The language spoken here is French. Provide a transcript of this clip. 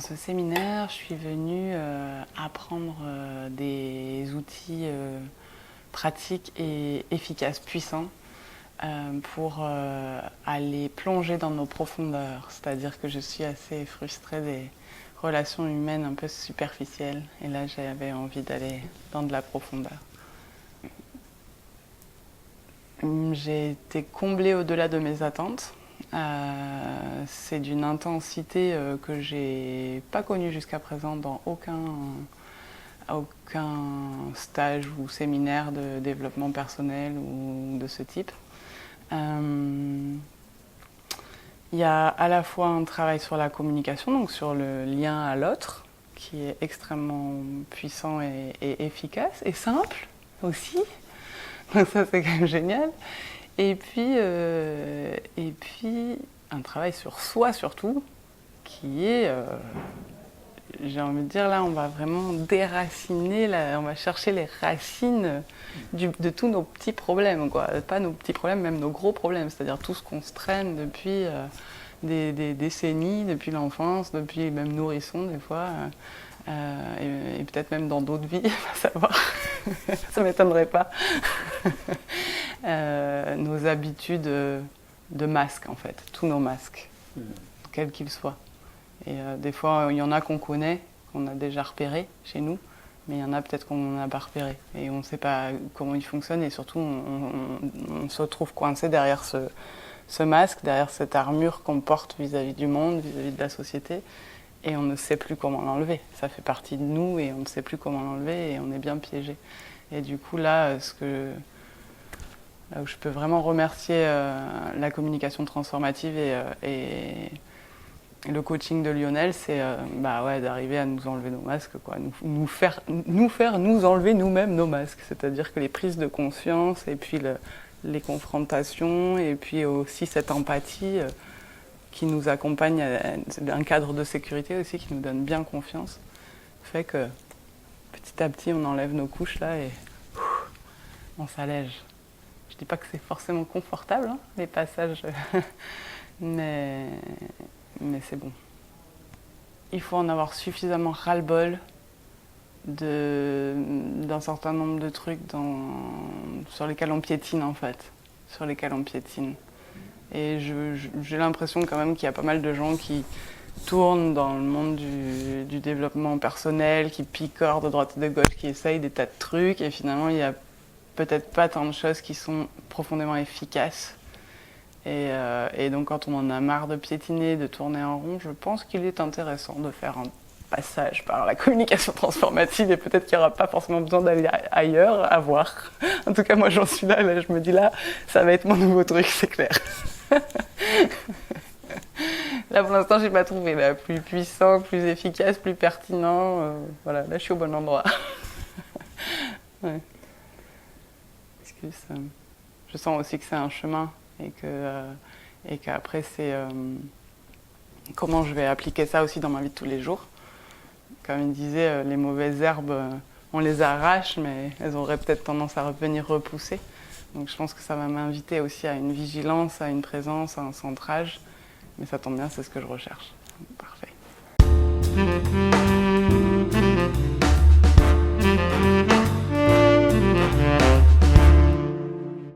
Dans ce séminaire, je suis venue apprendre des outils pratiques et efficaces, puissants, pour aller plonger dans nos profondeurs. C'est-à-dire que je suis assez frustrée des relations humaines un peu superficielles. Et là, j'avais envie d'aller dans de la profondeur. J'ai été comblée au-delà de mes attentes. C'est d'une intensité que j'ai pas connue jusqu'à présent dans aucun stage ou séminaire de développement personnel ou de ce type. Il y a à la fois un travail sur la communication, donc sur le lien à l'autre, qui est extrêmement puissant et efficace, et simple aussi. Donc ça, c'est quand même génial. Et puis un travail sur soi surtout, qui est, j'ai envie de dire, là, on va vraiment déraciner, on va chercher les racines de tous nos petits problèmes, quoi. Pas nos petits problèmes, même nos gros problèmes, c'est-à-dire tout ce qu'on se traîne depuis des décennies, depuis l'enfance, depuis même nourrisson des fois, et peut-être même dans d'autres vies, à savoir, ça ne m'étonnerait pas. Nos habitudes de masques, en fait, tous nos masques, quels qu'ils soient. Et des fois, il y en a qu'on connaît, qu'on a déjà repérés chez nous, mais il y en a peut-être qu'on n'a pas repéré. Et on ne sait pas comment ils fonctionnent, et surtout, on se retrouve coincé derrière ce masque, derrière cette armure qu'on porte vis-à-vis du monde, vis-à-vis de la société, et on ne sait plus comment l'enlever. Ça fait partie de nous, et on ne sait plus comment l'enlever, et on est bien piégé. Et du coup, là où je peux vraiment remercier la communication transformative et le coaching de Lionel, c'est d'arriver à nous enlever nos masques, quoi. Nous faire nous enlever nous-mêmes nos masques. C'est-à-dire que les prises de conscience et puis les confrontations et puis aussi cette empathie qui nous accompagne, un cadre de sécurité aussi qui nous donne bien confiance, fait que petit à petit on enlève nos couches là et on s'allège. Je dis pas que c'est forcément confortable, hein, les passages, mais c'est bon. Il faut en avoir suffisamment ras-le-bol d'un certain nombre de trucs sur lesquels on piétine en fait, sur lesquels on piétine. Et j'ai l'impression quand même qu'il y a pas mal de gens qui tournent dans le monde du développement personnel, qui picorent de droite et de gauche, qui essayent des tas de trucs, et finalement il y a peut-être pas tant de choses qui sont profondément efficaces. Et donc quand on en a marre de piétiner, de tourner en rond, je pense qu'il est intéressant de faire un passage par la communication transformative, et peut-être qu'il n'y aura pas forcément besoin d'aller ailleurs, à voir. En tout cas, moi j'en suis là, je me dis là, ça va être mon nouveau truc, c'est clair. Là pour l'instant, j'ai pas trouvé là, plus puissant, plus efficace, plus pertinent. Voilà, là je suis au bon endroit. Ouais. Je sens aussi que c'est un chemin et qu'après c'est comment je vais appliquer ça aussi dans ma vie de tous les jours. Comme il disait, les mauvaises herbes, on les arrache, mais elles auraient peut-être tendance à revenir repousser. Donc je pense que ça va m'inviter aussi à une vigilance, à une présence, à un centrage. Mais ça tombe bien, c'est ce que je recherche. Parfait.